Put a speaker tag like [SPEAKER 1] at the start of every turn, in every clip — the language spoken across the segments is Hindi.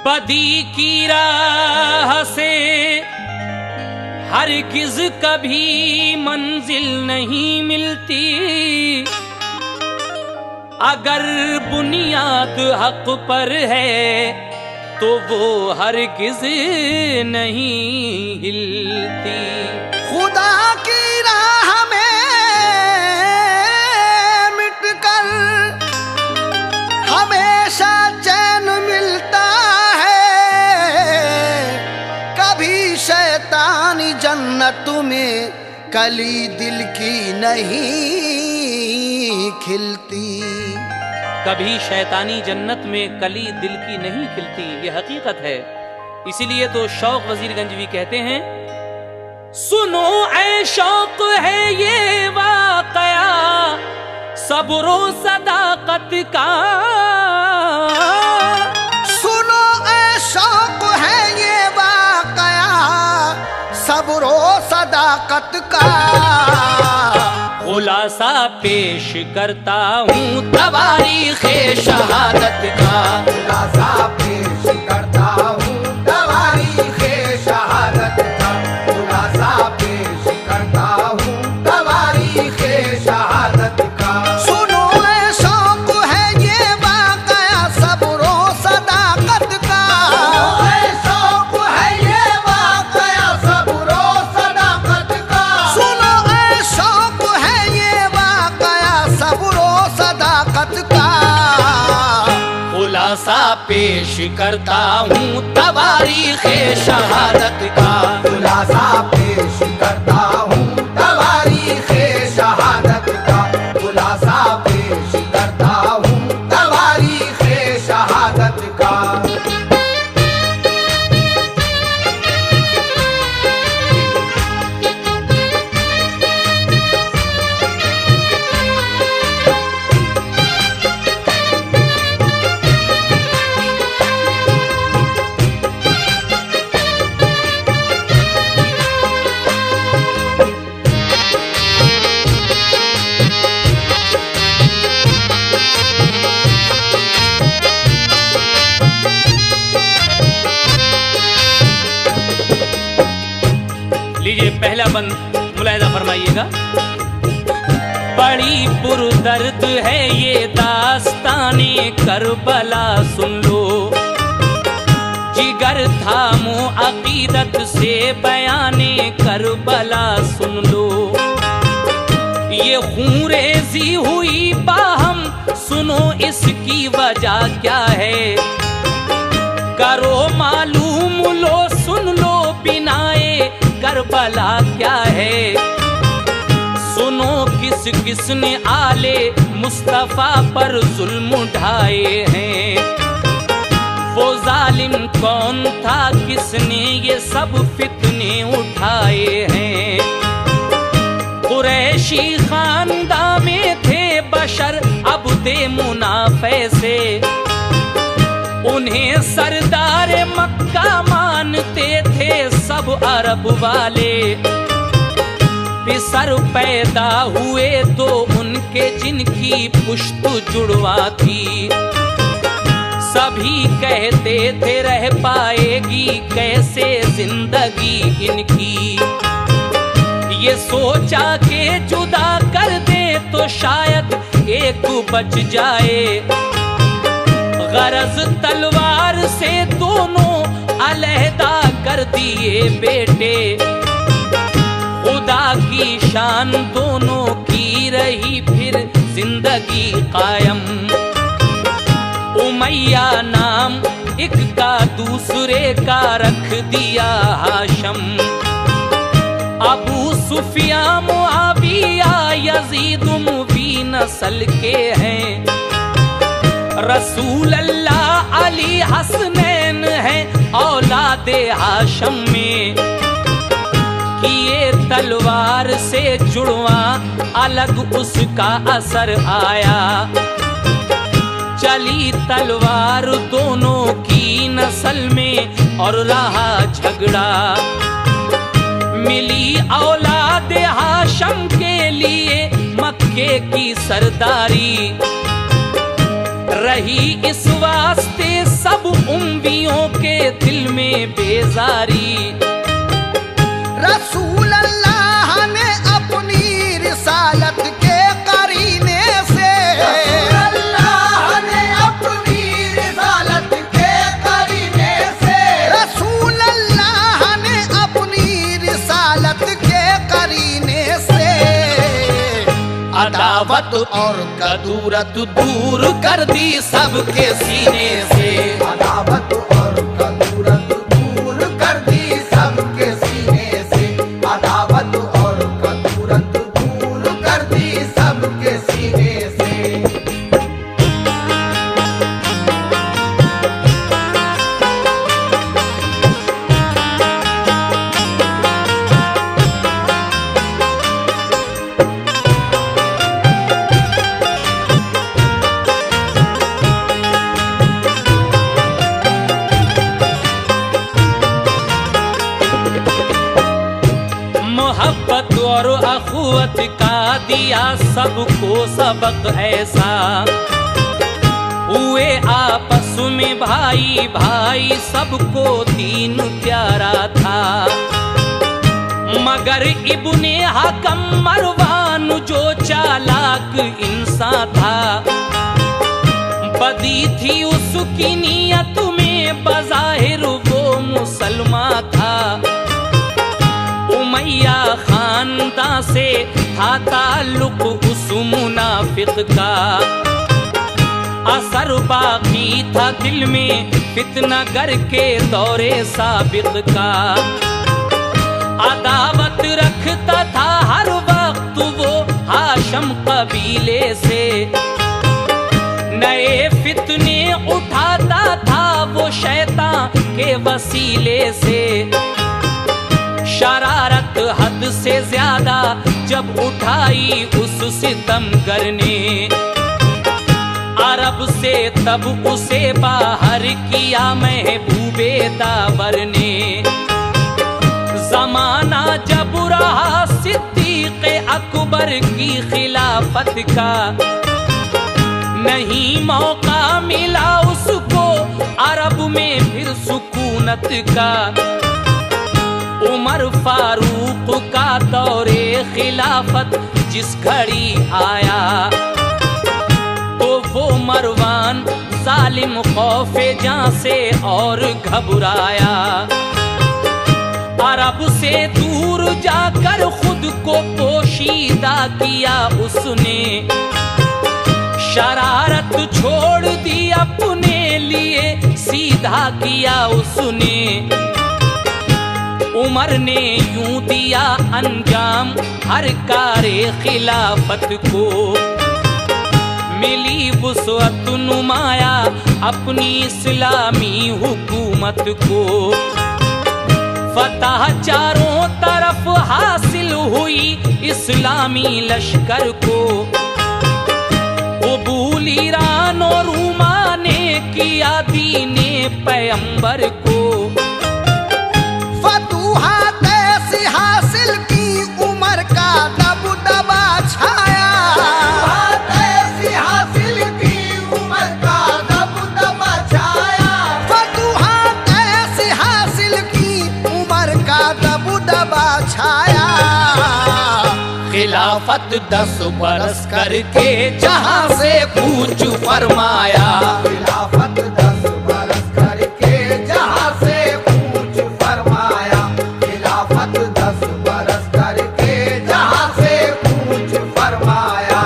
[SPEAKER 1] बदी की राह से हरगिज कभी मंजिल नहीं मिलती, अगर बुनियाद हक पर है तो वो हरगिज नहीं हिलती।
[SPEAKER 2] खुदा की राह में मिटकर हमेशा चैन मिलता है, कभी शैतानी जन्नत में कली दिल की नहीं खिलती।
[SPEAKER 1] कभी शैतानी जन्नत में कली दिल की नहीं खिलती, ये हकीकत है। इसीलिए तो शौक वजीरगंज भी कहते हैं, सुनो ऐ शौक है ये वाकया सब्रो सदाकत का।
[SPEAKER 2] सुनो ऐ शौक है ये वाकया सब्रो सदाकत का।
[SPEAKER 1] खुलासा पेश करता हूँ तवारीख़े शहादत का।
[SPEAKER 2] खुलासा पेश करता हूँ तवारीख़े शहादत का। खुलासा पेश करता हूँ तवारीख़े शहादत का। सुनो ऐ शौक है ये वाक़या सब्रो सदाकत का। ऐ शौक है ये वाक़या सब्रो सदाकत का। सुनो ऐ शौक है ये वाक़या सब्रो सदाकत का।
[SPEAKER 1] खुलासा पेश करता हूँ तवारीख़े शहादत का।
[SPEAKER 2] खुलासा पेश करता हूँ तवारीख़े शहादत का। खुलासा पेश करता हूँ तवारीख़े शहादत का।
[SPEAKER 1] लीजिए पहला बंद मुलाहिजा फरमाइएगा। बड़ी पुरदर्द है ये दास्ताने करबला सुन लो, जिगर थामो अकीदत से बयाने करबला सुन लो। ये खून रेज़ी हुई बाहम सुनो इसकी वजह क्या है, करो मालूम लो सुन लो बिनाए करबला क्या है। सुनो किस किस ने आले मुस्तफा पर जुल्म ढाए हैं, वो जालिम कौन था किसने ये सब फितने उठाए हैं। कुरैशी खानदान में थे बशर अब्दे मुनाफे से, उन्हें सरदार मक्का मानते थे सब अरब वाले। पिसर पैदा हुए तो उनके जिनकी पुश्त जुड़वा थी, सभी कहते थे रह पाएगी कैसे जिंदगी इनकी। ये सोचा के जुदा कर दे तो शायद एक बच जाए, गरज तलवार से दोनों अलहदा कर दिए बेटे। खुदा की शान दोनों की रही फिर जिंदगी कायम। उमैया नाम एक का दूसरे का रख दिया हाशम। अबू सुफिया मुआविया यजीद मुबी नस्ल के हैं, रसूल अल्लाह अली हसनैन है औलादे हाशम में। किए तलवार से जुड़वा अलग उसका असर आया, चली तलवार दोनों की नस्ल में और रहा झगड़ा। मिली औलाद हाशम के लिए मक्के की सरदारी, रही इस वास्ते सब उम्मियों के दिल में बेजारी।
[SPEAKER 2] रसूल अल्लाह ने अपनी रिसालत के करीने से, अल्लाह ने अपनी रिसालत के करीने से, रसूल अल्लाह ने अपनी रिसालत के करीने से
[SPEAKER 1] अदावत और कदूरत दूर कर दी सबके सीने से।
[SPEAKER 2] अदावत और कदूरत दूर कर दी सबके सीने से, अदावत और कदूरत दूर कर दी सबके सीने से।
[SPEAKER 1] मोहब्बत और अखुवत का दिया सबको सबक ऐसा, हुए आपस में भाई भाई सबको दीन प्यारा था। मगर इब्ने हकम मरवान जो चालाक इंसान था, बदी थी उसकी नीयत में बज़ाहिर वो मुसलमान था। उमैया खानदान से था ताल्लुक उस मुनाफिक का, असर बाकी था दिल में फितना गर के दौरे साबिक का। अदावत रखता था हर वक्त वो हाशम कबीले से, नए फितने उठाता था वो शैतान के वसीले से। शरारत हद से ज्यादा जब उठाई उस सितमगर ने, अरब से तब उसे बाहर किया महबूबे दावर ने। जमाना जब रहा सिद्दीक़ अकबर की खिलाफत का, नहीं मौका मिला उसको अरब में फिर सुकूनत का। उमर फारूक का दौरे खिलाफत जिस घड़ी आया, तो वो मरवान जालिम खौफे जान से और घबराया। अरब से दूर जाकर खुद को पोशीदा किया उसने, शरारत छोड़ दी अपने लिए सीधा किया उसने। उमर ने यूं दिया अंजाम हर कारे खिलाफत को, मिली वुसअत नुमाया अपनी इस्लामी हुकूमत को। फतह चारों तरफ हासिल हुई इस्लामी लश्कर को, कबूल ईरान और रूमा ने किया दीने पैगंबर को।
[SPEAKER 2] फतूहात ऐसी हासिल की उमर का दबदबा छाया, ऐसी हासिल की उमर का दबदबा छाया। फतूहात ऐसी हासिल की उमर का दबदबा छाया।
[SPEAKER 1] खिलाफत 10 बरस करके जहां से पूछ फरमाया,
[SPEAKER 2] खिलाफत 10 बरस करके जहां से पूछ फरमाया। खिलाफत 10 बरस करके जहां से पूछ फरमाया।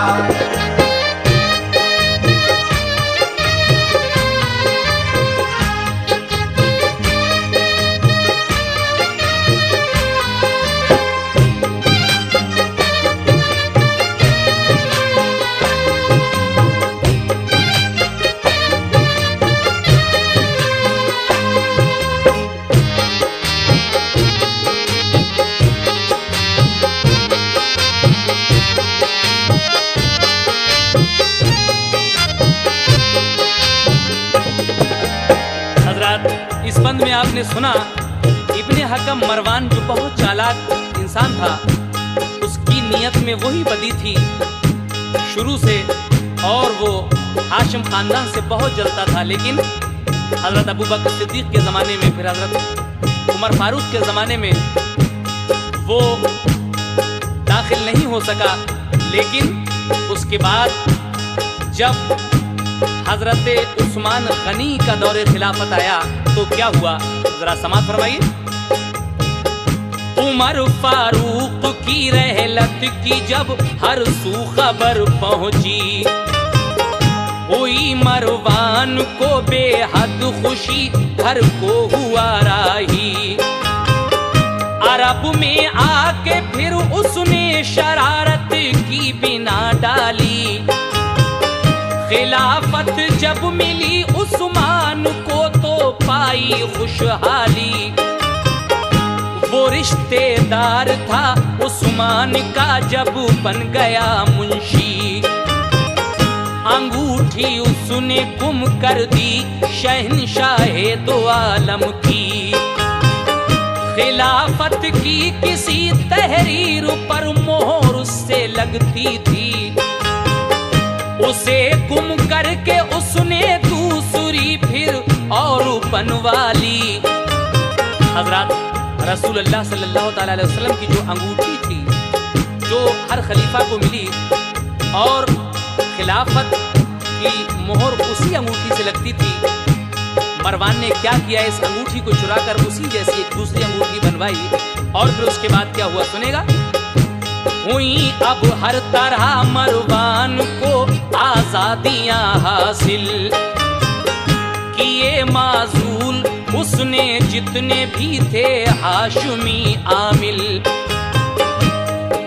[SPEAKER 1] इस बंद में आपने सुना इब्ने हकम मरवान जो बहुत चालाक इंसान था, उसकी नीयत में वही बदी थी शुरू से, और वो हाशिम खानदान से बहुत जलता था। लेकिन हजरत अबू बकर सिद्दीक के ज़माने में, फिर हजरत उमर फारूक के ज़माने में वो दाखिल नहीं हो सका। लेकिन उसके बाद जब हजरत उस्मान गनी का दौरे खिलाफत आया तो क्या हुआ, जरा समाअत फरमाइए। उमर फारूक की रहलत की जब हर सू खबर पहुंची, हुई मरवान को बेहद खुशी, घर को हुआ राही। अरब में आके फिर उसने शरारत की बिना डाली, खिलाफत जब मिली उस्मान को तो पाई खुशहाली। वो रिश्तेदार था उस्मान का जब बन गया मुंशी, अंगूठी उसने गुम कर दी शहंशाहे दो आलम की। खिलाफत की किसी तहरीर पर मोहर उससे लगती थी, उसे गुम करके उसने दूसरी फिर और बनवा ली। हजरत रसूलुल्लाह सल्लल्लाहु अलैहि वसल्लम की जो अंगूठी थी जो हर खलीफा को मिली और खिलाफत की मोहर उसी अंगूठी से लगती थी, मरवान ने क्या किया, इस अंगूठी को चुराकर उसी जैसी एक दूसरी अंगूठी बनवाई। और फिर उसके बाद क्या हुआ सुनेगा। हुई अब हर तरह मरवान को आजादियां हासिल, किए माजूल उसने जितने भी थे हाशमी आमिल।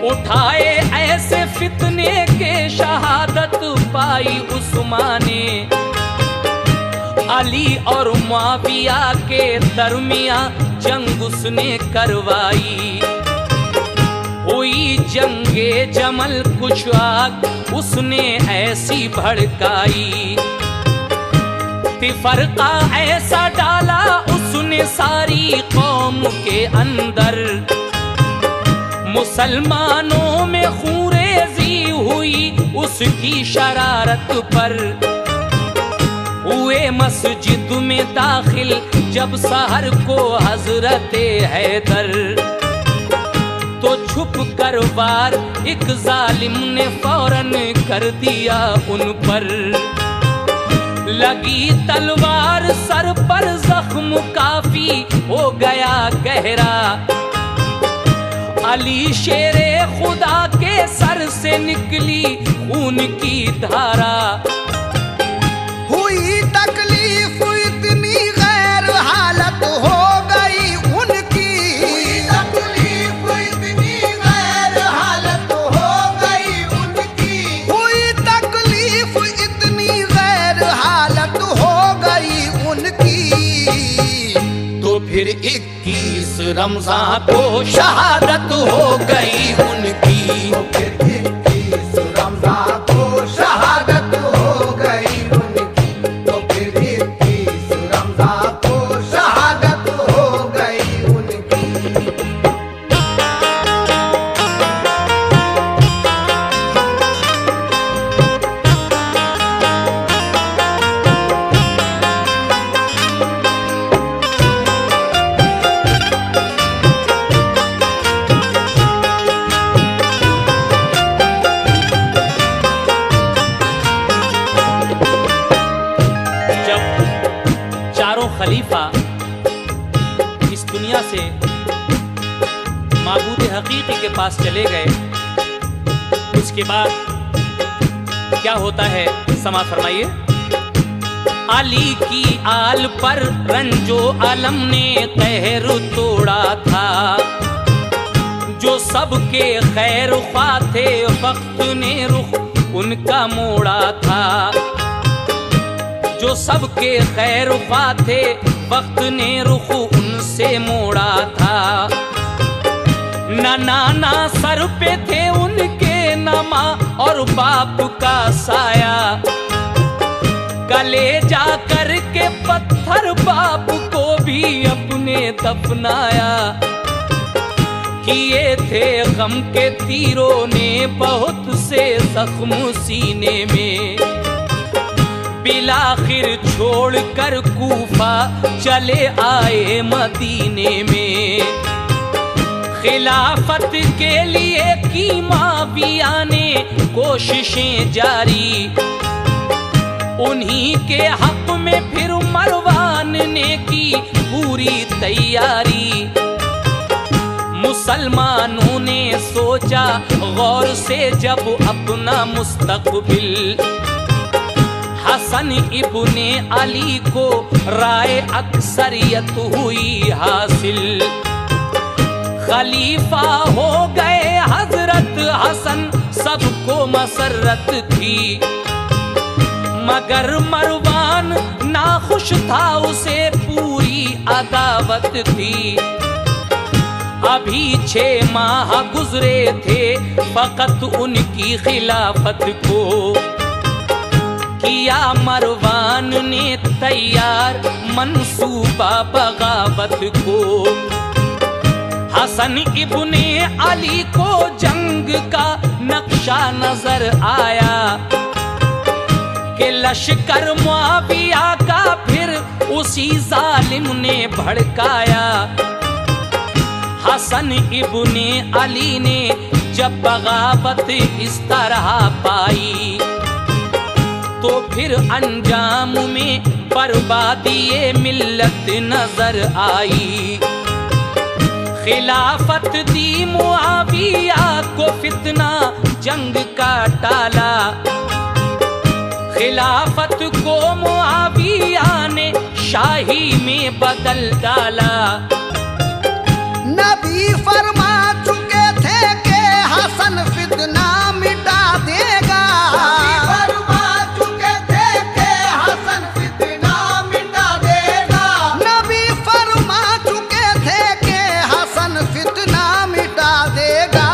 [SPEAKER 1] उठाए ऐसे फितने के शहादत पाई उस्माने, अली और मुआविया के दरमिया जंग उसने करवाई। हुई जंगे जमल कुछ आग उसने ऐसी भड़काई, तिफरका ऐसा डाला उसने सारी कौम के अंदर। मुसलमानों में खूरेजी हुई उसकी शरारत पर, हुए मस्जिद में दाखिल जब सहर को हजरत हैदर। तो छुप कर वार एक जालिम ने फौरन कर दिया उन पर, लगी तलवार सर पर जख्म काफी हो गया गहरा। अली शेरे खुदा के सर से निकली खून की धारा।
[SPEAKER 2] हुई तकलीफ इतनी गैर हालत हो गई उनकी, हुई तकलीफ इतनी गैर हालत हो गई उनकी, हुई तकलीफ इतनी गैर हालत हो गई उनकी। तो फिर 21 रमजान को शहादत हो गई उनकी, तो फिर 21 रमजान को शहादत हो गई उनकी, तो फिर 21 रमजान को शहादत हो गई उनकी।
[SPEAKER 1] खलीफा इस दुनिया से माबूद हकीकी के पास चले गए, उसके बाद क्या होता है समाअत फरमाइए। अली की आल पर रंजो अलम ने कहर तोड़ा था, जो सबके खैर ख्वाह थे वक्त ने रुख उनका मोड़ा था। जो सबके खैर ख्वाह थे वक्त ने रुख उनसे मोड़ा था। न नाना सर पे थे उनके न माँ और बाप का साया, गले जा कर के पत्थर बाप को भी अपने दफनाया। किए थे गम के तीरों ने बहुत से जख्म सीने में, बिलाखिर छोड़कर कूफा चले आए मदीने में। खिलाफत के लिए की मुआविया ने कोशिशें जारी, उन्हीं के हक में फिर मरवान ने की पूरी तैयारी। मुसलमानों ने सोचा गौर से जब अपना मुस्तकबिल, हसन इब्ने अली को राय अक्सरियत हुई हासिल। खलीफा हो गए हजरत हसन, सबको मसरत थी, मगर मरवान नाखुश था, उसे पूरी अदावत थी। अभी 6 माह गुजरे थे फकत उनकी खिलाफत को, किया मरवान ने तैयार मंसूबा बगावत को। हसन इब्ने अली को जंग का नक्शा नजर आया कि लश्कर मुआविया का फिर उसी जालिम ने भड़काया। हसन इब्ने अली ने जब बगावत इस तरह पाई, तो फिर अंजाम में बर्बादी मिल्लत नजर आई। खिलाफत दी मुआविया को फितना जंग का टाला, खिलाफत को मुआविया ने शाही में बदल डाला।
[SPEAKER 2] नबी फरमा चुके थे कि हसन फितना मिटा देगा। नबी फरमा चुके थे कि हसन फितना मिटा देगा। नबी फरमा चुके थे कि हसन फितना मिटा देगा।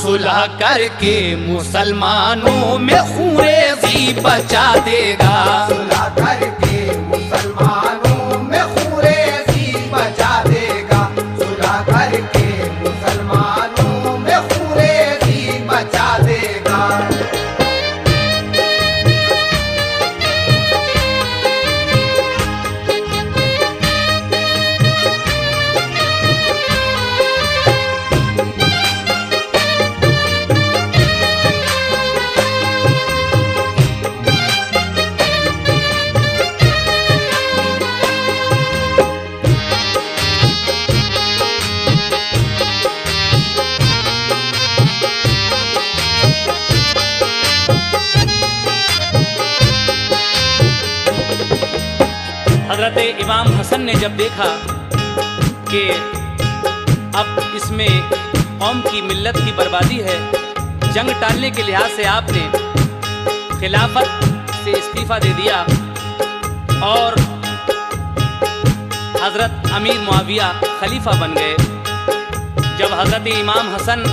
[SPEAKER 1] सुलह करके मुसलमानों में खूरेज़ी बचा देगा।
[SPEAKER 2] सुलह करके मुसलमानों में खूरेज़ी बचा देगा। सुलह करके मुसलमानों में खूरेज़ी बचा देगा।
[SPEAKER 1] हजरत इमाम हसन ने जब देखा कि अब इसमें कौम की मिल्लत की बर्बादी है, जंग टालने के लिहाज से आपने खिलाफत से इस्तीफा दे दिया और हजरत अमीर मुआविया खलीफा बन गए। जब हजरत इमाम हसन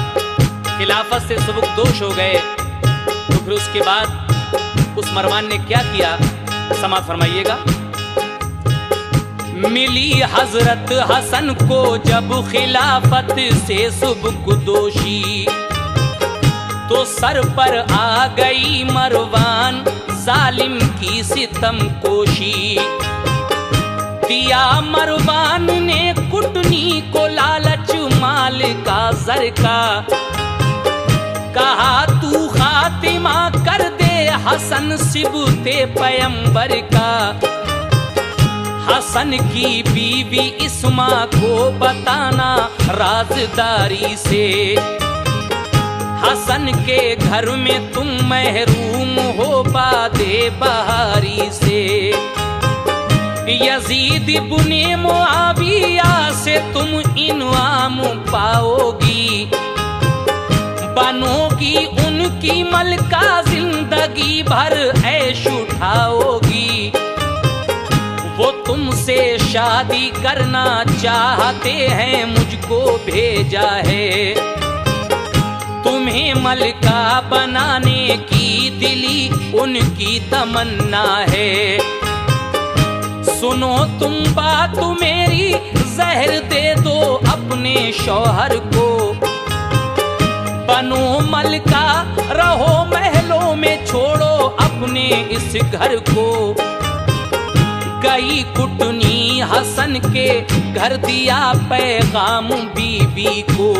[SPEAKER 1] खिलाफत से सुबुकदोश हो गए, तो फिर उसके बाद उस मरवान ने क्या किया, समाअत फरमाइएगा। मिली हजरत हसन को जब खिलाफत से सुबुकदोशी, तो सर पर आ गई मरवान जालिम की सितम कोशी। दिया मरवान ने कुटनी को लालच माल का जर का, कहा तू खातिमा कर दे हसन सिबते पैगंबर का। हसन की बीवी इस्मा को बताना राजदारी से, हसन के घर में तुम महरूम हो बादे बहारी से। यजीद इब्ने मुआविया से तुम इनाम पाओगी, बनोगी उनकी मलका, जिंदगी भर ऐश उठाओगी। वो तुमसे शादी करना चाहते हैं, मुझको भेजा है। तुम्हें मलका बनाने की दिली उनकी तमन्ना है। सुनो तुम बात मेरी, जहर दे दो अपने शौहर को, बनो मलका रहो महलों में, छोड़ो अपने इस घर को। गई कुटनी हसन के घर, दिया पैगाम बीवी को।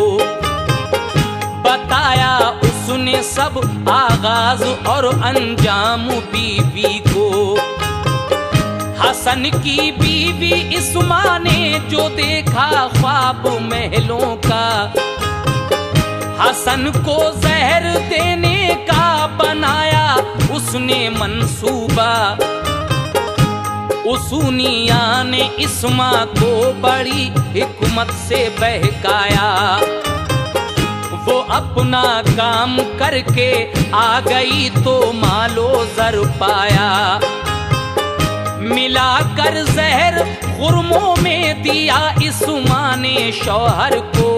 [SPEAKER 1] बताया उसने सब आगाज और अंजाम बीवी को। हसन की बीवी इस्मा ने जो देखा ख्वाब महलों का, हसन को जहर देने का बनाया उसने मंसूबा। उसूनिया ने इस्मा को बड़ी हिकमत से बहकाया। वो अपना काम करके आ गई तो मालो जर पाया। मिलाकर जहर खुरमों में दिया इस्मा ने शौहर को।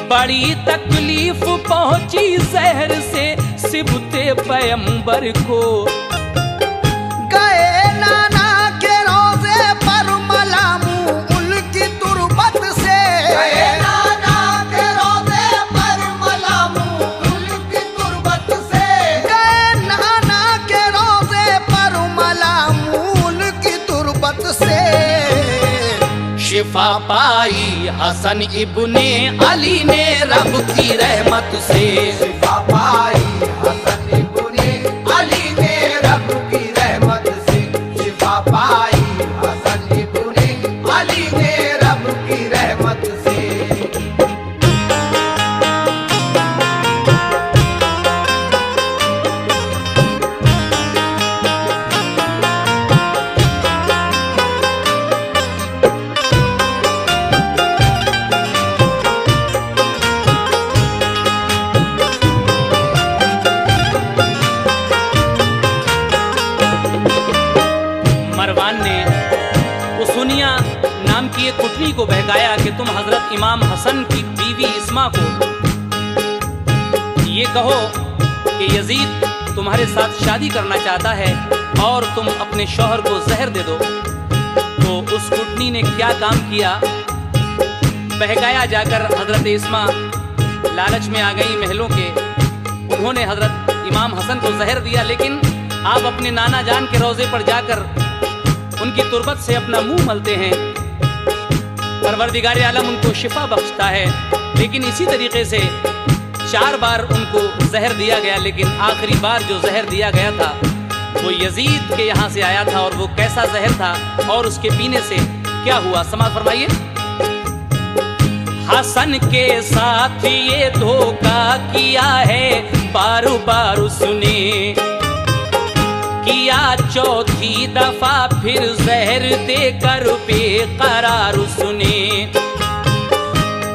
[SPEAKER 1] बड़ी तकलीफ पहुंची जहर से सिबते पैगंबर को।
[SPEAKER 2] गए नाना के रोजे पर मलामू उनकी तुरबत से। गए नाना के रोजे पर मलामू उनकी तुरबत से। गए नाना के रोजे पर मलामू उनकी तुरबत से।
[SPEAKER 1] शिफा पाई हसन इब्ने अली ने रब की रहमत से।
[SPEAKER 2] शिफा पाई हसन इब्ने अली ने रब की रहमत से। शिफा पाई हसन इब्ने अली ने रब की रहमत से।
[SPEAKER 1] मरवान ने उसुनिया नाम की एक कुटनी को बहकाया कि तुम हजरत इमाम हसन की बीवी इस्मा को ये कहो कि यजीद तुम्हारे साथ शादी करना चाहता है और तुम अपने शौहर को जहर दे दो। तो उस कुटनी ने क्या काम किया, बहकाया जाकर हजरत इस्मा लालच में आ गई महलों के। उन्होंने हजरत इमाम हसन को जहर दिया, लेकिन आप अपने नाना जान के रोजे पर जाकर उनकी तुरबत से अपना मुंह मलते हैं। परवरदिगार आलम उनको शिफा बख्शता है। लेकिन इसी तरीके से 4 बार उनको जहर दिया गया, लेकिन आखिरी बार जो जहर दिया गया था वो यजीद के यहाँ से आया था। और वो कैसा जहर था और उसके पीने से क्या हुआ, समाअत फरमाइए। हसन के साथ ये धोखा किया है बार बार उसने, किया चौथी दफा फिर जहर देकर बेकरार उसने।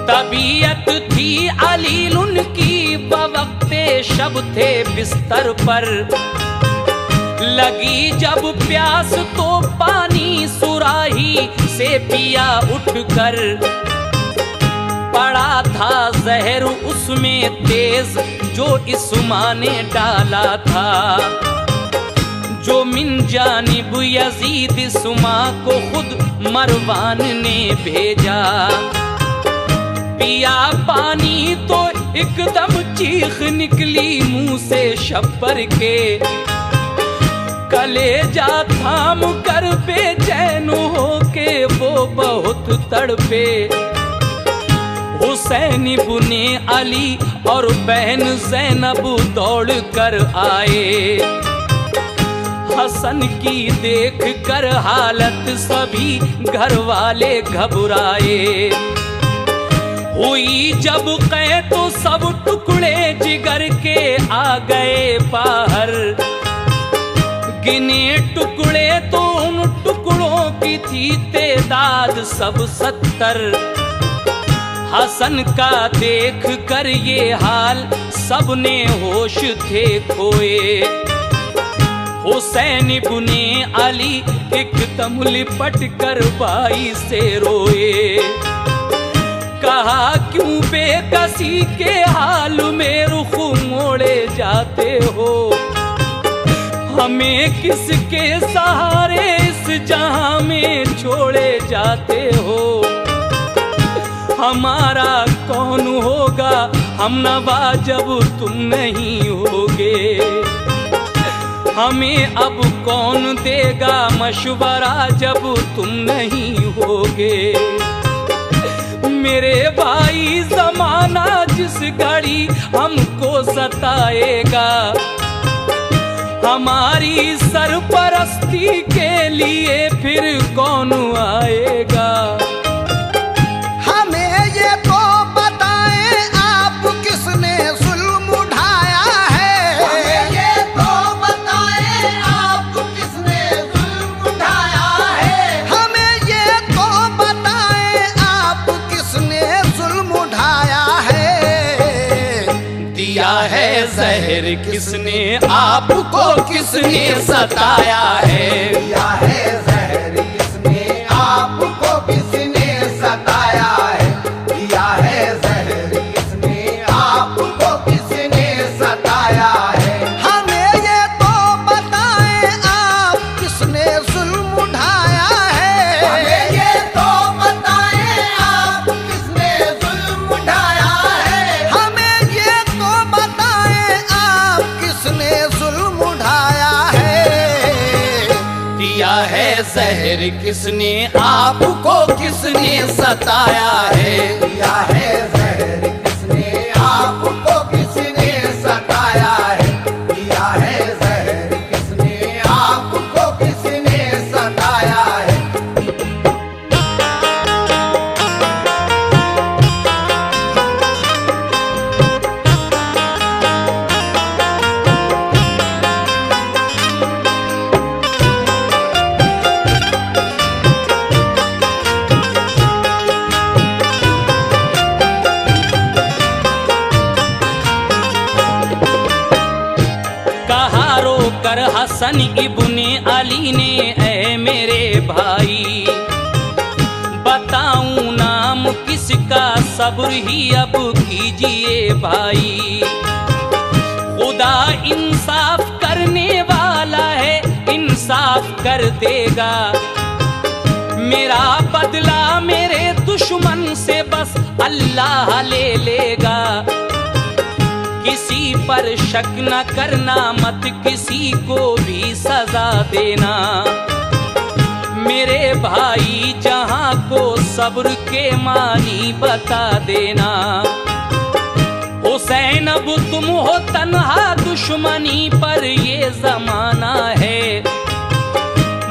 [SPEAKER 1] तबीयत थी अलील उनकी बवक्ते शब थे बिस्तर पर। लगी जब प्यास तो पानी सुराही से पिया उठकर। पड़ा था जहर उसमें तेज जो इस्मा ने डाला था। जो मिन जानिब यजीद इस्मा को खुद मरवान ने भेजा। पिया पानी तो एकदम चीख निकली मुंह से शब्बर के। कलेजा थाम कर बेचैन हो के वो बहुत तड़पे। हुसैन इब्ने अली और बहन ज़ैनब दौड़ कर आए। हसन की देख कर हालत सभी घर वाले घबराए। हुई जब कै तो सब टुकड़े जिगर के आ गए बाहर। गिने टुकड़े तो उन टुकड़ों की थी तादाद सब 70। हसन का देख कर ये हाल सबने होश थे खोए। हुसैन इब्ने अली एकदम लिपट कर भाई से रोए। कहा क्यों बेकसी के हाल में रुख मोड़े जाते हो। हमें किसके सहारे इस जहां में छोड़े जाते हो। हमारा कौन होगा हमनवा जब तुम नहीं होगे। हमें अब कौन देगा मशवरा जब तुम नहीं होगे। मेरे भाई जमाना जिस घड़ी हमको सताएगा, हमारी सरपरस्ती के लिए फिर कौन आएगा।
[SPEAKER 2] हमें ये तो बताएं आप किसने जुल्म उठाया है। हमें ये तो बताएं आप किसने जुल्म उठाया है। हमें ये तो बताएं आप किसने जुल्म उठाया है।
[SPEAKER 1] दिया है जहर किसने आपको किसने सताया है।
[SPEAKER 2] दिया है जहर किसने आपको किसने सताया है। दिया है जहर किसने आपको किसने सताया है। हमें ये तो बताएं आप किसने जुल्म उठाया है। हमें ये तो बताएं आप किसने जुल्म उठाया है। हमें ये तो बताएं आप किसने जुल्म उठाया है।
[SPEAKER 1] दिया है जहर किसने आपको किसने सताया है।
[SPEAKER 2] दिया है जहर किसने आपको किसने सताया है। दिया है जहर किसने आपको किसने सताया है।
[SPEAKER 1] कहा रो कर हसन इब्ने अली ने, ऐ मेरे भाई बताऊं नाम किसका, सब्र ही अब कीजिए भाई। खुदा इंसाफ करने वाला है, इंसाफ कर देगा। मेरा बदला मेरे दुश्मन से बस अल्लाह ले लेगा। किसी पर शक न करना, मत किसी को भी सजा देना। मेरे भाई जहां को सब्र के मानी बता देना। हुसैन अब तुम हो तन्हा दुश्मनी पर ये जमाना है।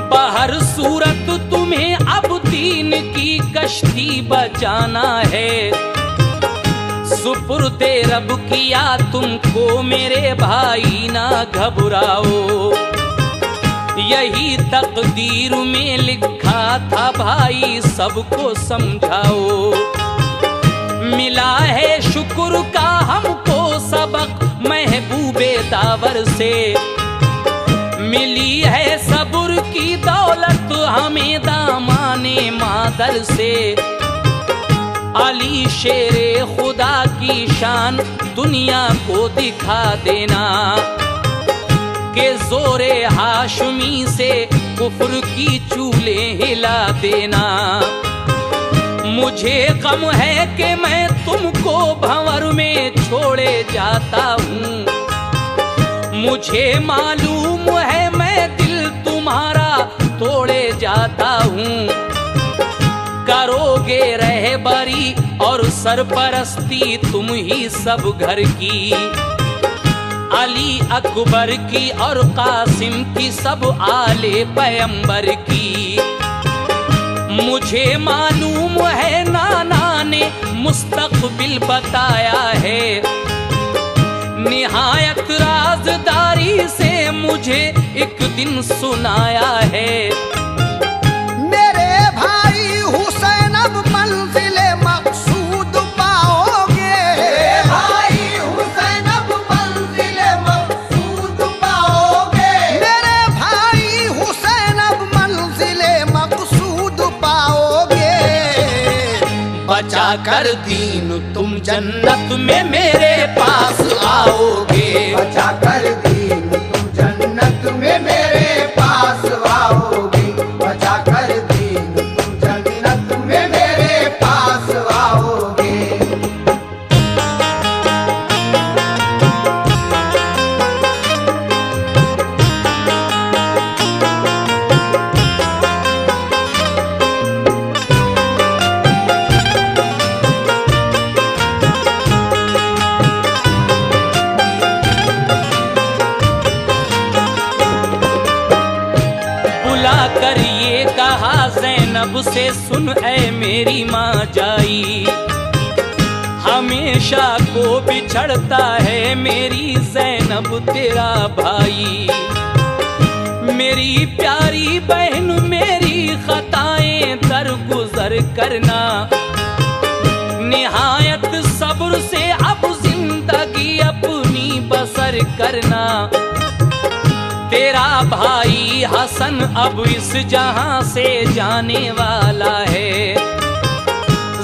[SPEAKER 1] बाहर सूरत तुम्हें अब दीन की कश्ती बचाना है। सुपुर्दे रब किया तुमको मेरे भाई, ना घबराओ। यही तकदीर में लिखा था भाई, सबको समझाओ। मिला है शुक्र का हमको सबक महबूबे दावर से। मिली है सब्र की दौलत हमें दामाने मादर से। अली शेरे खुदा की शान दुनिया को दिखा देना। के जोरे हाशमी से कुफ्र की चूले हिला देना। मुझे गम है कि मैं तुमको भंवर में छोड़े जाता हूँ। मुझे मालूम है मैं दिल तुम्हारा तोड़े जाता हूँ। करोगे रहबरी और सरपरस्ती तुम ही सब घर की। अली अकबर की और कासिम की, सब आले पैगंबर की। मुझे मालूम है नाना ने मुस्तकबिल बताया है। निहायत राजदारी से मुझे एक दिन सुनाया है।
[SPEAKER 2] मेरे भाई हुसैन अब मंजिले मकसूद पाओगे। मेरे भाई हुसैन अब मंजिले मकसूद पाओगे। मेरे भाई हुसैन अब मंजिले मकसूद पाओगे।
[SPEAKER 1] बचा कर दीन तुम जन्नत में मेरे पास आओगे।
[SPEAKER 2] बचा कर दीन तुम जन्नत में मेरे पास आओगे। बचा कर दीन तुम जन्नत में मेरे पास आओगे।
[SPEAKER 1] कर ये कहा ज़ैनब से, सुन ऐ मेरी माँ जाई, हमेशा को बिछड़ता है मेरी ज़ैनब तेरा भाई। मेरी प्यारी बहन मेरी खताएं दरगुजर करना, निहायत सब्र से अब जिंदगी अपनी बसर करना। तेरा भाई हसन अब इस जहां से जाने वाला है,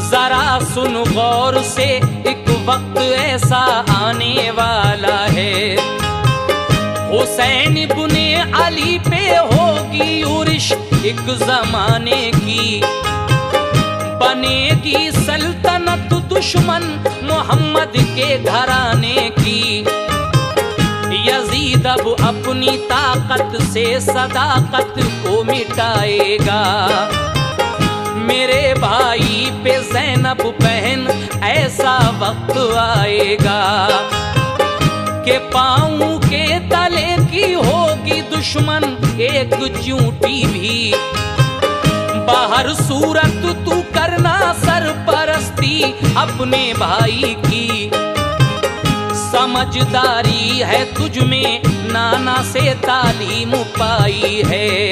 [SPEAKER 1] जरा सुन गौर से एक वक्त ऐसा आने वाला है। हुसैन इब्ने अली पे होगी उर्श एक जमाने की, बनेगी सल्तनत दुश्मन मोहम्मद के घराने की। यजीद अब अपनी ताकत से सदाकत को मिटाएगा, मेरे भाई पे ज़ैनब बहन ऐसा वक्त आएगा कि पाँव के तले की होगी दुश्मन एक चूंटी भी। बाहर सूरत तू करना सरपरस्ती अपने भाई की, समझदारी है तुझ में नाना से तालीम पाई है।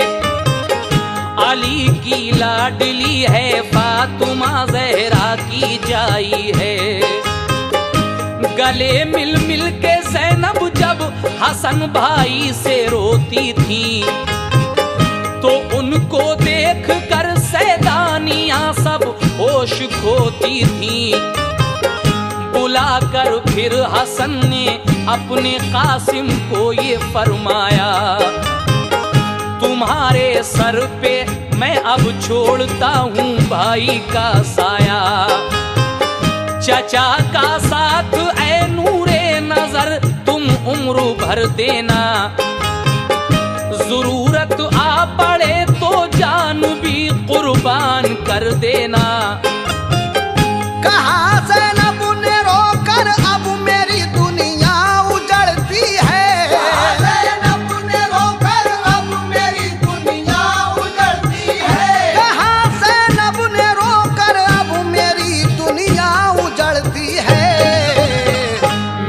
[SPEAKER 1] अली की लाडली है फातिमा ज़हरा की जाई है। गले मिल मिल के ज़ैनब जब हसन भाई से रोती थी, तो उनको देख कर सैदानियां सब होश खोती थी। बुलाकर फिर हसन ने अपने कासिम को ये फरमाया, तुम्हारे सर पे मैं अब छोड़ता हूँ भाई का साया। चचा का साथ ऐ नूरे नजर तुम उम्र भर देना, जरूरत आ पड़े तो जान भी कुर्बान कर देना।
[SPEAKER 2] कहा ज़ैनब ने रोकर अब मेरी दुनिया उजड़ती है, ज़ैनब ने रोकर अब मेरी दुनिया उजड़ती है। कहा ज़ैनब ने रोकर अब मेरी दुनिया उजड़ती है।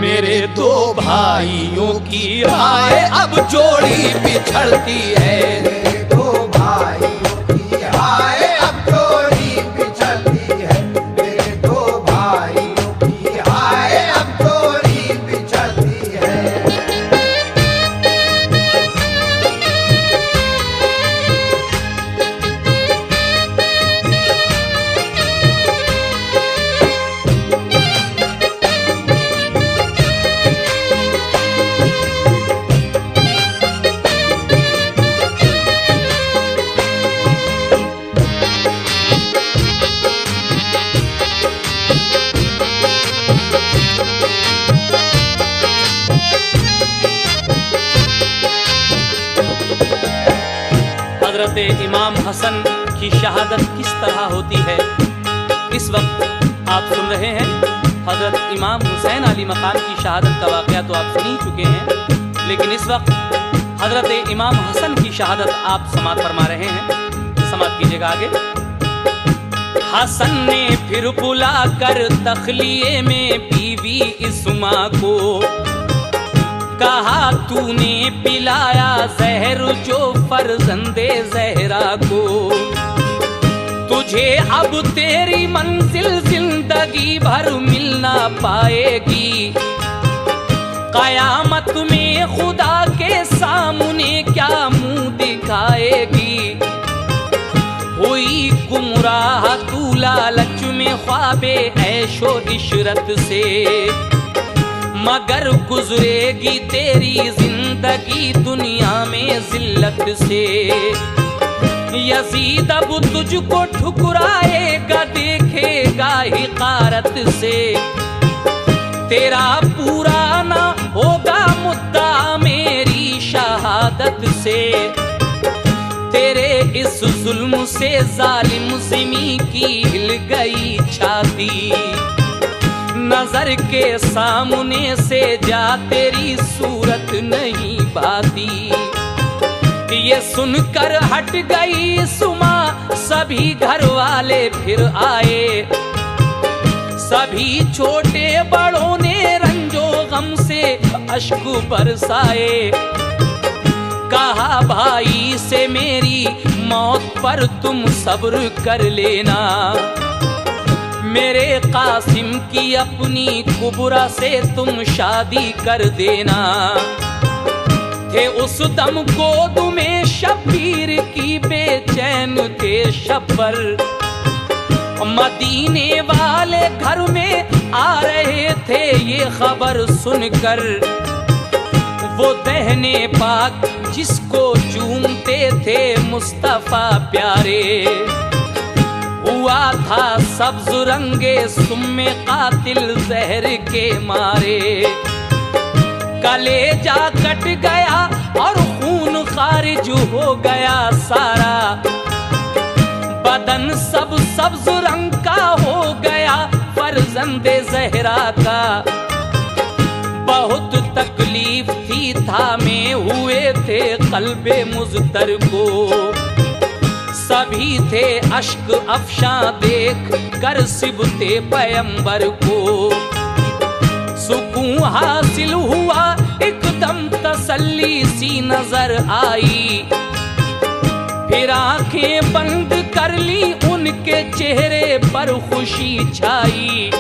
[SPEAKER 1] मेरे दो भाइयों की हाय अब जोड़ी बिछड़ती है,
[SPEAKER 2] मेरे दो भाइयों की हाय अब जोड़ी बिछड़ती है, मेरे दो भाइयों की हाय अब जोड़ी बिछड़ती है।
[SPEAKER 1] हजरत इमाम हसन की शहादत किस तरह होती है, इस वक्त आप सुन रहे हैं। हजरत इमाम हुसैन अली मकाम की शहादत का वाक़या तो आप सुन ही चुके हैं, लेकिन इस वक्त हजरत इमाम हसन की शहादत आप समात फरमा रहे हैं। समात कीजिएगा आगे। हसन ने फिर बुला कर तखलिए में बीवी इस्मा को, कहा तूने पिलाया जहर जो फर्जंदे ज़हरा को। तुझे अब तेरी मंजिल जिंदगी भर मिल ना पाएगी, कयामत में खुदा के सामने क्या मुंह दिखाएगी। हुई गुमराह तू लालच में ख्वाबे ऐशो इशरत से, मगर गुजरेगी तेरी जिंदगी दुनिया में जिल्लत से। यजीद अब तुझको ठुकराएगा देखेगा हिकारत से, तेरा पूरा ना होगा मुद्दा मेरी शहादत से। तेरे इस जुल्म से जालिम ज़िमी की हिल गई छाती, नजर के सामने से जा तेरी सूरत नहीं भाती। ये सुनकर हट गई सुमा, सभी घर वाले फिर आए। सभी छोटे बड़ों ने रंजो गम से अश्क बरसाए। कहा भाई से मेरी मौत पर तुम सब्र कर लेना, मेरे कासिम की अपनी कुबरा से तुम शादी कर देना। थे उस दम गोद में शब्बीर की बेचैन थे शब्बर, मदीने वाले घर में आ रहे थे ये खबर सुनकर। वो दहने पाक जिसको चूमते थे मुस्तफा प्यारे, हुआ था सब्ज रंगे सुम्मे कातिल जहर के मारे। कलेजा कट गया और खून खारिज हो गया सारा, बदन सब सब्ज रंग का हो गया फर्जंदे जहरा का। बहुत तकलीफ थी थामे हुए थे कल्बे मुज़तर को, सभी थे अश्क अफशां देख कर सिबते पैगंबर को। सुकून हासिल हुआ एकदम तसल्ली सी नजर आई, फिर आंखें बंद कर ली उनके चेहरे पर खुशी छाई।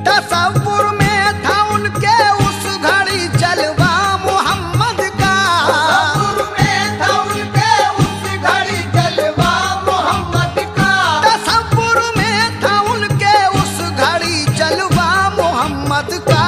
[SPEAKER 2] तसव्वुर में था उनके उस घड़ी जलवा मोहम्मद का, तसव्वुर में था उनके उस घड़ी जलवा मोहम्मद का, तसव्वुर में था उनके उस घड़ी जलवा मोहम्मद का।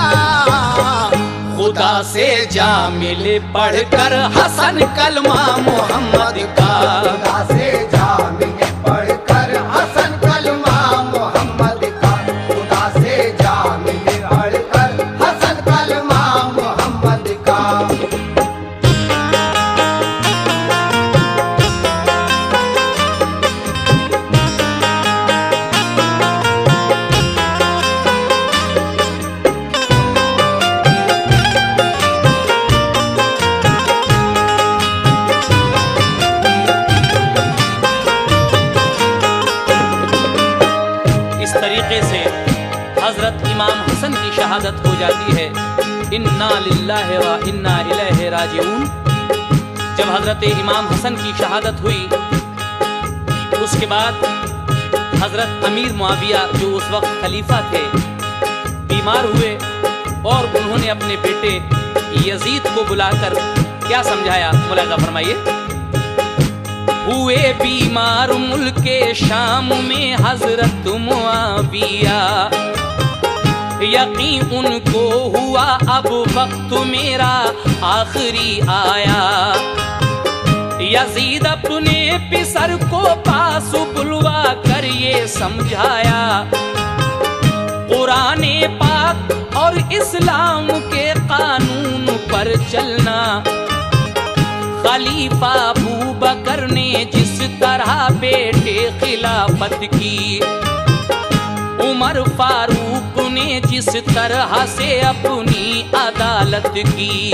[SPEAKER 1] खुदा से जा मिले पढ़कर हसन कलमा मोहम्मद का,
[SPEAKER 2] खुदा से जा मिले पढ़कर हसन कलमा मोहम्मद का, खुदा से जा मिले पढ़कर हसन कलमा मोहम्मद का।
[SPEAKER 1] हजरत इमाम हसन की शहादत हो जाती है। इन्ना लिल्लाहि व इन्ना इलैहि राजिऊन। जब हजरत इमाम हसन की शहादत हुई, उसके बाद हजरत अमीर मुआविया जो उस वक्त खलीफा थे बीमार हुए और उन्होंने अपने बेटे यजीद को बुलाकर क्या समझाया, मुलाजा फरमाइए। हुए बीमार मुल्के शाम में हजरत मुआविया, यकीन उनको हुआ अब वक्त मेरा आखिरी आया। यजीद अपने पिसर को पास बुलवा कर ये समझाया, कुराने पाक और इस्लाम के कानून पर चलना। खलीफा अबू बकर ने जिस तरह बेटे खिलाफत की, उमर फारूक ने जिस तरह से अपनी अदालत की,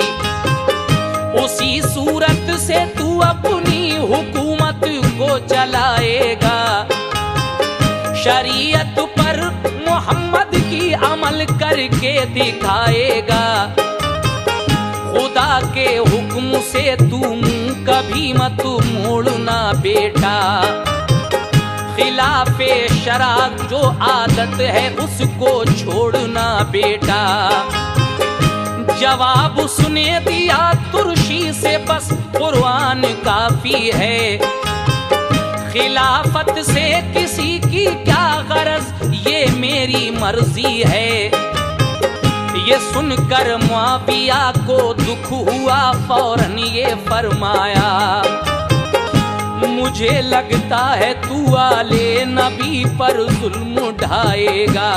[SPEAKER 1] उसी सूरत से तू अपनी हुकूमत को चलाएगा। शरीयत पर मोहम्मद की अमल करके दिखाएगा। खुदा के हुक्म से तू मुंह कभी मत मोड़ना बेटा, खिलाफे शरा जो आदत है उसको छोड़ना बेटा। जवाब उसने दिया तुर्शी से, बस कुरान काफी है। खिलाफत से किसी की क्या गरज, ये मेरी मर्जी है। ये सुनकर मुआविया को दुख हुआ, फौरन ये फरमाया, मुझे लगता है तू आले नबी पर जुल्म ढाएगा।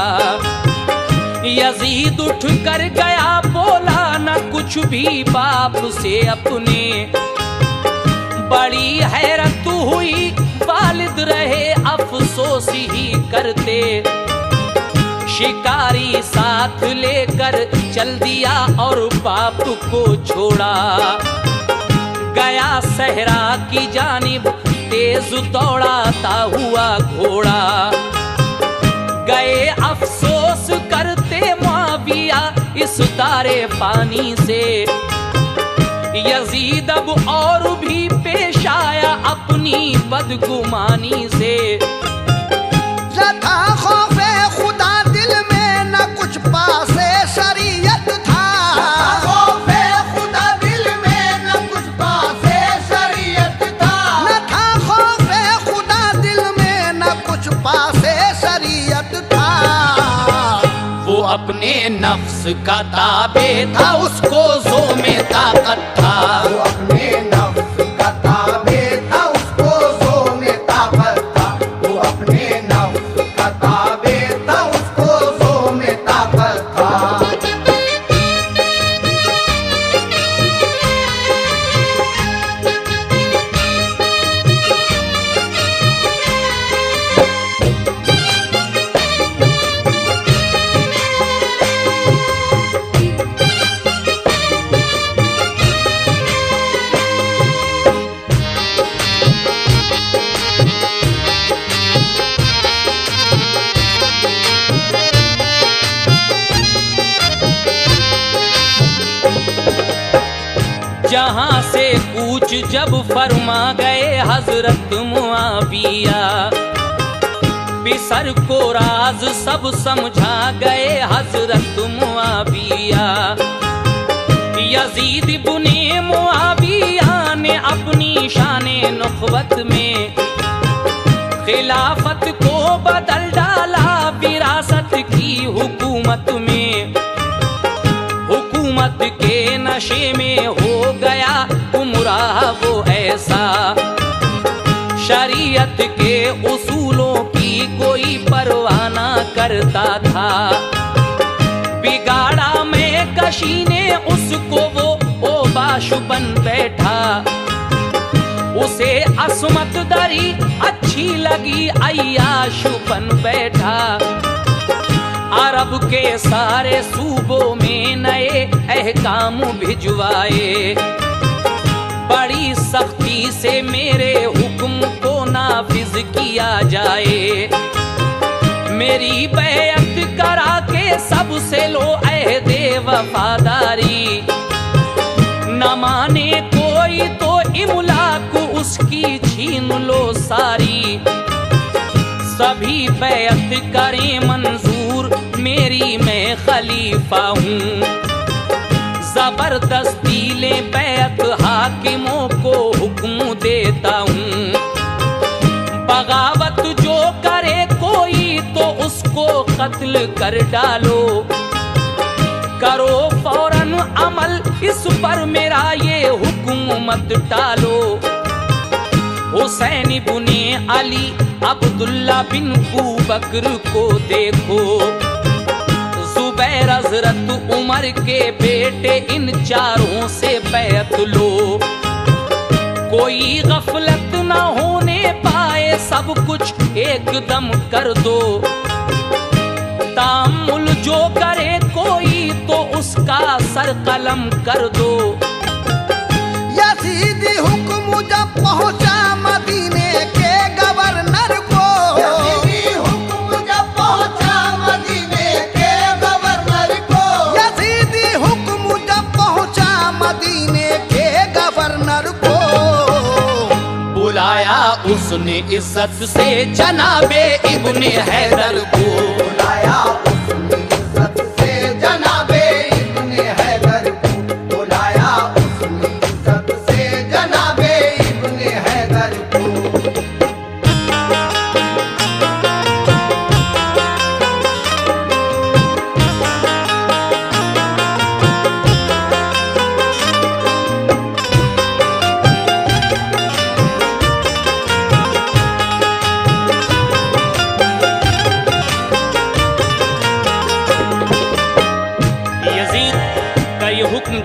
[SPEAKER 1] यजीद उठ कर गया, बोला न कुछ भी बाप से अपने। बड़ी हैरत हुई, वालिद रहे अफसोस ही करते। शिकारी साथ लेकर चल दिया और बाप को छोड़ा। गया सहरा की जानिब तेज दौड़ाता हुआ घोड़ा। गए अफसोस करते मुआविया इस तारे पानी से, यजीद अब और भी पेश आया अपनी बदगुमानी से।
[SPEAKER 2] न था खौफे खुदा दिल में, न कुछ पासे शरीयत था। खौफे खुदा दिल में, न कुछ पासे शरीयत था। न था खौफे खुदा दिल में, न कुछ पासे शरीयत था।
[SPEAKER 1] वो अपने नफ्स का ताबे था, उसको जो में ताकत था।
[SPEAKER 2] वो अपने नफ्स का ताबे था, उसको जो में ताकत था। वो अपने नफ्स का ताबे था, उसको जो में ताकत था।
[SPEAKER 1] जहां से कूच जब फरमा गए हजरत मुआविया, बिसर को राज सब समझा गए हजरत मुआविया। यजीद इब्ने मुआविया ने अपनी शाने नुखवत में खिलाफत को बदल डाला विरासत की हुकूमत में। हुकूमत के नशे में हो गया गुमराह वो ऐसा, शरीयत के उसूलों की कोई परवाह ना करता था। बिगाड़ा में कशी ने उसको वो ओबाश बन बैठा। उसे असमत दरी अच्छी लगी अय्याश बन बैठा। अरब के सारे सूबों में नए अहकाम भिजवाए, बड़ी सख्ती से मेरे हुक्म को नाफिज किया जाए। मेरी बैअत करा के सबसे लो अहदे वफादारी, न माने कोई तो इमलाक उसकी छीन लो सारी। सभी बैअत करें मंजूर, मेरी मैं खलीफा हूँ। जबरदस्ती ले बैअत हाकिमों को हुक्म देता हूँ। बगावत जो करे कोई तो उसको कत्ल कर डालो। करो फौरन अमल इस पर, मेरा ये हुक्म मत टालो। हुसैन इब्ने अली अब्दुल्ला बिन बकर को देखो, जुबैर हजरत उमर के बेटे, इन चारों से बैत लो। कोई गफलत न होने पाए, सब कुछ एकदम कर दो। तामुल जो करे कोई तो उसका सर कलम कर दो।
[SPEAKER 2] यजीदी हुक्म जब पहुंचा मदीने के गवर्नर को, यजीदी हुक्म जब पहुंचा मदीने के गवर्नर को, यजीदी हुक्म जब पहुंचा मदीने के गवर्नर को,
[SPEAKER 1] बुलाया उसने इज्जत से जनाबे इब्ने हैदर को।
[SPEAKER 2] बुलाया उसने इज्जत से जनाबे इब्ने हैदर को। बुलाया उसने इज्जत से जनाबे इब्ने हैदर को।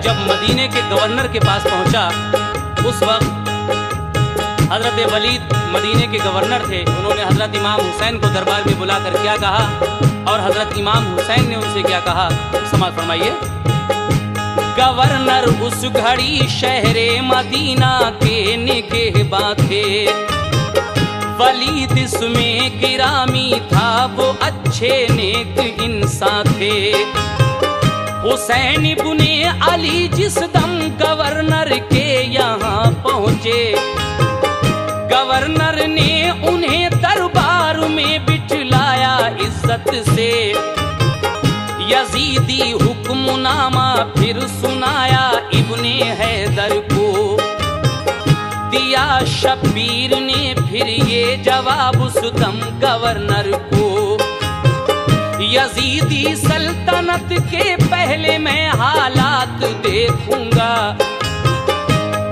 [SPEAKER 1] जब मदीने के गवर्नर के पास पहुंचा, उस वक्त हजरत वलीद मदीने के गवर्नर थे। उन्होंने हजरत इमाम हुसैन को दरबार में बुलाकर क्या कहा और हजरत इमाम हुसैन ने उनसे क्या कहा, समाअत फरमाइए। गवर्नर उस घड़ी शहरे मदीना के थे। वलीद इसमें गिरामी था, वो अच्छे नेक इंसान थे। हुसैन इब्ने अली जिस दम गवर्नर के यहाँ पहुँचे, गवर्नर ने उन्हें दरबार में बिठलाया इज्जत से। यजीदी हुक्मनामा फिर सुनाया इब्ने हैदर को। दिया शब्बीर ने फिर ये जवाब उस दम गवर्नर को। यजीदी सल्तनत के पहले मैं हालात देखूंगा,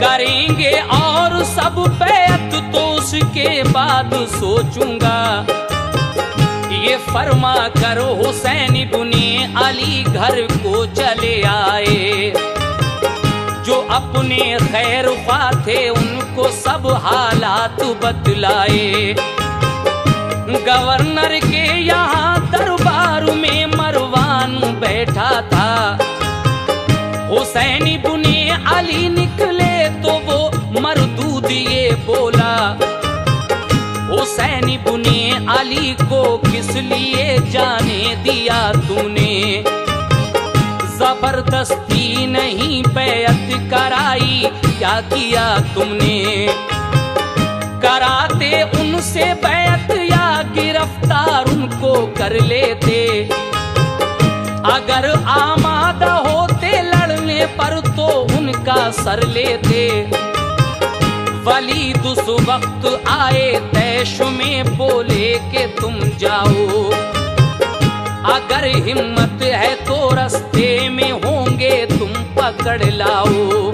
[SPEAKER 1] करेंगे और सब बैत तो उसके बाद सोचूंगा। ये फरमा कर हुसैन इब्ने अली घर को चले आए। जो अपने खैर ख्वाह थे उनको सब हालात बतलाए। गवर्नर के यहाँ दरबार में मरवान बैठा था। हुसैन इब्ने अली निकले तो वो मरदूद ये बोला, हुसैन इब्ने अली को किस लिए जाने दिया तूने? जबरदस्ती नहीं बैअत कराई, क्या किया तुमने? कराते उनसे बैअत या गिरफ्तार उनको कर लेते। अगर आमादा होते लड़ने पर तो उनका सर लेते। वलीद उस वक्त आए तैश में, बोले कि तुम जाओ। अगर हिम्मत है तो रास्ते में होंगे तुम पकड़ लाओ।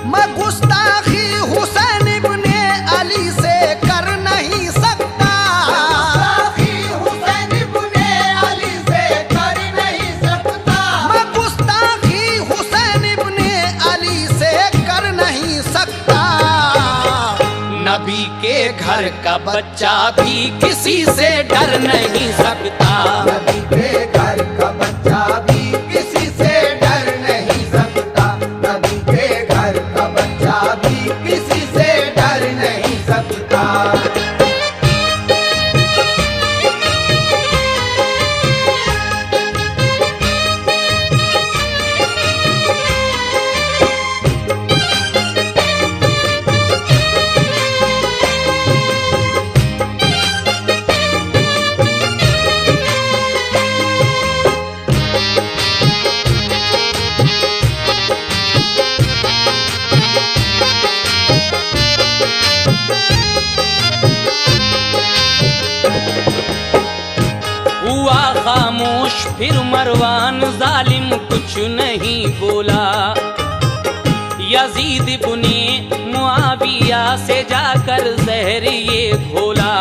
[SPEAKER 2] मैं गुस्ताखी हुसैन इब्ने अली से कर नहीं सकता। हुसैन इब्ने अली से कर नहीं सकता। मैं गुस्ताखी हुसैन इब्ने अली से कर नहीं सकता।
[SPEAKER 1] नबी के घर का बच्चा भी किसी से डर नहीं सकता।
[SPEAKER 2] नबी के घर का बच्चा भी किसी से डर नहीं सकता। नबी के घर का बच्चा भी किसी से डर नहीं सकता।
[SPEAKER 1] हुआ खामोश फिर मरवान जालिम कुछ नहीं बोला। यजीद इब्ने मुआविया से जाकर जहर ये घोला।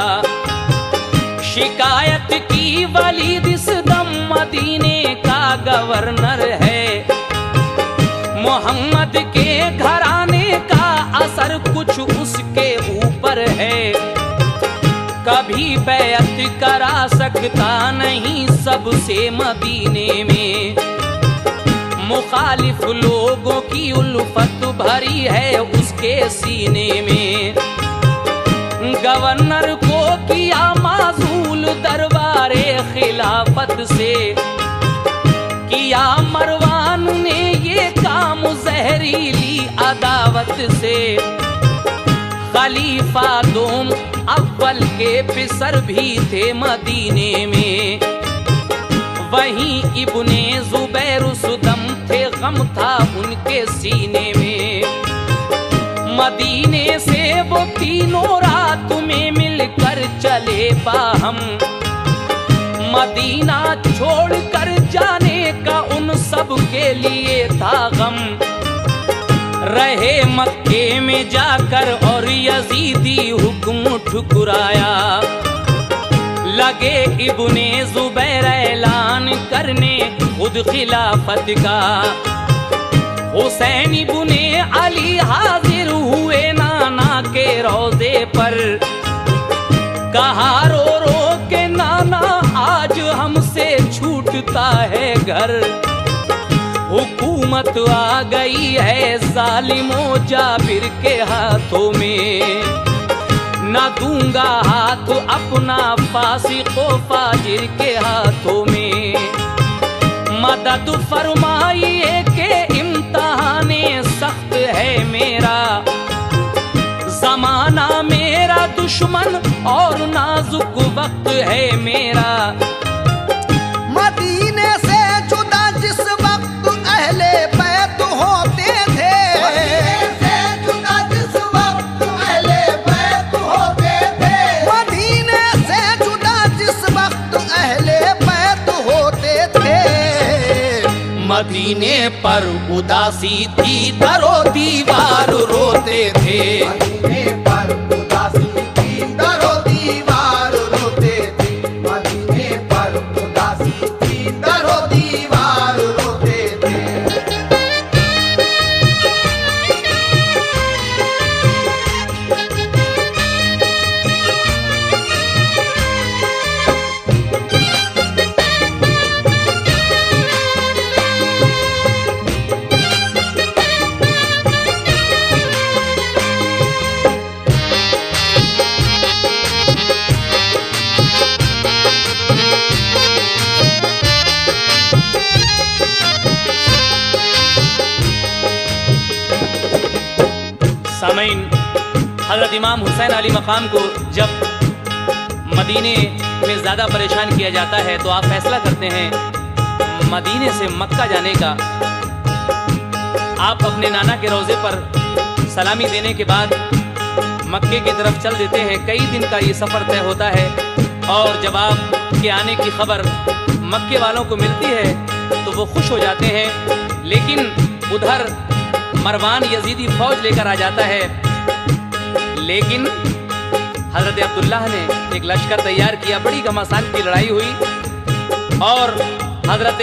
[SPEAKER 1] शिकायत की वलीद इस दम मदीने का गवर्नर है। मोहम्मद के घराने का असर कुछ उसके ऊपर है। कभी बैअत करा सकता नहीं सबसे मदीने में। मुखालिफ लोगों की उल्फत भरी है उसके सीने में। गवर्नर को किया माजूल दरबारे खिलाफत से। किया मरवान ने ये काम जहरीली अदावत से। खलीफा दोम अव्वल के पिसर भी थे मदीने में। वहीं इब्ने जुबैर उस दम थे, गम था उनके सीने में। मदीने से वो तीनों रात में मिलकर चले बाहम। मदीना छोड़कर जाने का उन सब के लिए था गम। रहे मक्के में जाकर और यजीदी हुक्म ठुकराया। लगे इब्ने जुबैर ऐलान करने खुद खिलाफत का। हुसैन इब्ने अली हाजिर हुए नाना के रोजे पर। कहा रो रो के नाना आज हमसे छूटता है घर। हुकूमत हुकूमत आ गई है जालिमों जाबिर के हाथों में। ना दूंगा हाथ अपना फासिको फाजिर के हाथों में। मदद फरमाइए के इम्तिहाने सख्त है मेरा। जमाना मेरा दुश्मन और नाजुक वक्त है मेरा।
[SPEAKER 2] मदीने से जुदा जिस वक्त अहले बैत होते थे, मदीने से जुदा जिस वक्त अहले बैत होते थे, मदीने से जुदा जिस वक्त अहले बैत होते थे,
[SPEAKER 1] मदीने पर उदासी थी दरो दीवार रोते थे।
[SPEAKER 2] मदीने पर उदासी थी दरो दीवार रोते थे, मदीने पर उदासी थी दरो दीवार रोते थे।
[SPEAKER 1] सामईन, हजरत इमाम हुसैन अली मकाम को जब मदीने में ज़्यादा परेशान किया जाता है तो आप फैसला करते हैं मदीने से मक्का जाने का। आप अपने नाना के रोज़े पर सलामी देने के बाद मक्के की तरफ चल देते हैं। कई दिन का ये सफ़र तय होता है और जब आपके आने की खबर मक्के वालों को मिलती है तो वो खुश हो जाते हैं। लेकिन उधर मरवान यजीदी फौज लेकर आ जाता है। लेकिन हजरत अब्दुल्लाह ने एक लश्कर तैयार किया। बड़ी घमासान की लड़ाई हुई और हजरत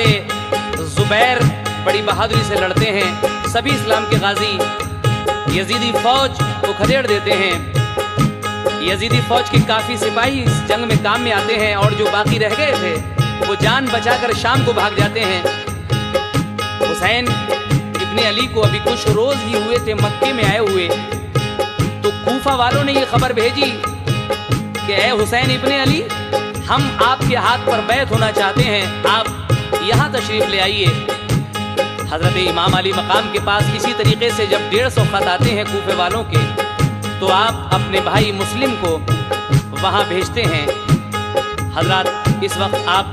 [SPEAKER 1] जुबैर बड़ी बहादुरी से लड़ते हैं। सभी इस्लाम के गाजी यजीदी फौज को खदेड़ देते हैं। यजीदी फौज के काफी सिपाही इस जंग में काम में आते हैं और जो बाकी रह गए थे वो जान बचाकर शाम को भाग जाते हैं। हुसैन इब्ने अली को अभी कुछ रोज ही हुए थे मक्के में आए हुए, तो कूफा वालों ने ये खबर भेजी कि ए हुसैन इब्ने अली, हम आपके हाथ पर बैत होना चाहते हैं, आप यहाँ तशरीफ ले आइए। हजरत इमाम अली मकाम के पास इसी तरीके से जब 150 खत आते हैं कूफे वालों के, तो आप अपने भाई मुस्लिम को वहाँ भेजते हैं। हजरत इस वक्त आप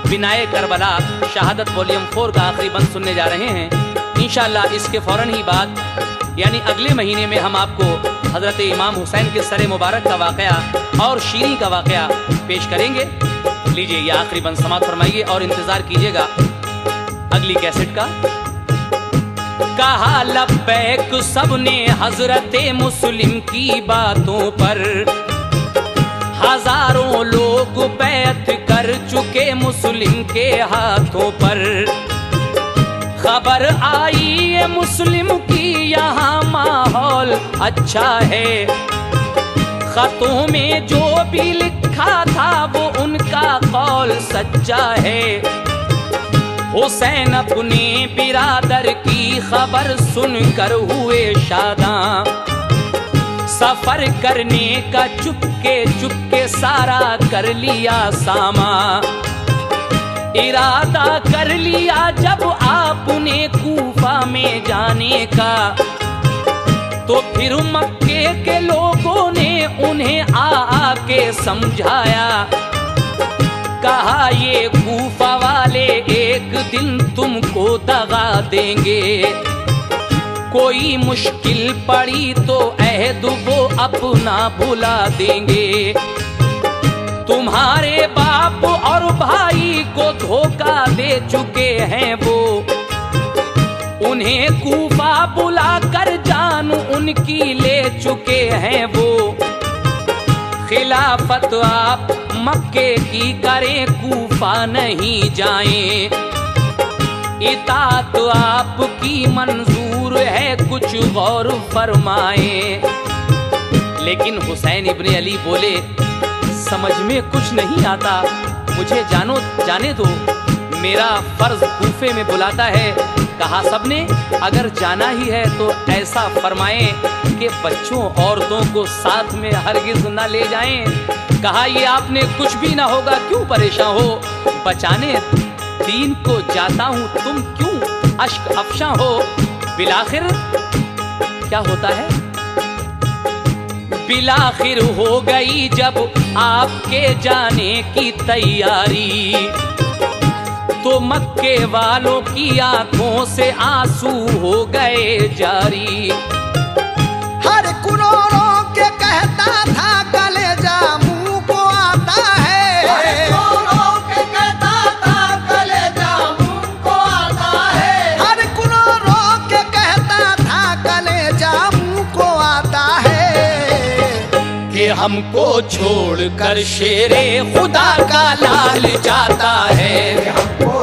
[SPEAKER 1] बिनाए करबला शहादत वॉल्यूम 4 का आखिरी बंद सुनने जा रहे हैं। इंशाअल्लाह इसके फ़ौरन ही बाद यानी अगले महीने में हम आपको हजरत इमाम हुसैन के सरे मुबारक का वाक़या और शीरी का वाक़या पेश करेंगे। लीजिए ये आखिरी बंद समाप्त फरमाइए और इंतज़ार कीजिएगा अगली कैसेट का। कहा लब्बैक सबने हजरत मुस्लिम की बातों पर, हजारों लोग बैत कर चुके मुस्लिम के हाथों पर। खबर आई है मुस्लिम की यहाँ माहौल अच्छा है, खतों में जो भी लिखा था वो उनका कौल सच्चा है। हुसैन अपने बिरादर की खबर सुनकर हुए शादां, सफर करने का चुपके सारा कर लिया सामा। इरादा कर लिया जब आपने कूफा में जाने का, तो फिर मक्के के लोगों ने उन्हें आके समझाया। कहा ये कूफा वाले एक दिन तुमको दगा देंगे, कोई मुश्किल पड़ी तो अहद वो अपना भुला देंगे। तुम्हारे बाप और भाई को धोखा दे चुके हैं वो, उन्हें कूफा बुला कर जान उनकी ले चुके हैं वो। खिलाफत आप मक्के की करें कूफा नहीं जाएं, इताअत आपकी मंजूर है कुछ गौर फरमाएं। लेकिन हुसैन इब्ने अली बोले समझ में कुछ नहीं आता, मुझे जाने दो, मेरा फर्ज कूफे में बुलाता है। कहा सबने अगर जाना ही है तो ऐसा फरमाएं कि बच्चों औरतों को साथ में हरगिज न ले जाएं। कहा ये आपने कुछ भी ना होगा, क्यों परेशान हो, बचाने दीन को जाता हूं, तुम क्यों अश्क अफशा हो। बिलाखिर क्या होता है, बिलाखिर हो गई जब आपके जाने की तैयारी, तो मक्के वालों की आंखों से आंसू हो गए जारी।
[SPEAKER 2] हर कुनौरों के कहता था कलेजा मुंह को आता है, हर कुनौरों के कहता था कलेजा मुंह को आता है, हर कुनौरों के कहता था कलेजा मुंह को आता है,
[SPEAKER 1] कि हमको छोड़कर शेरे खुदा का लाल जाता है।
[SPEAKER 2] हमको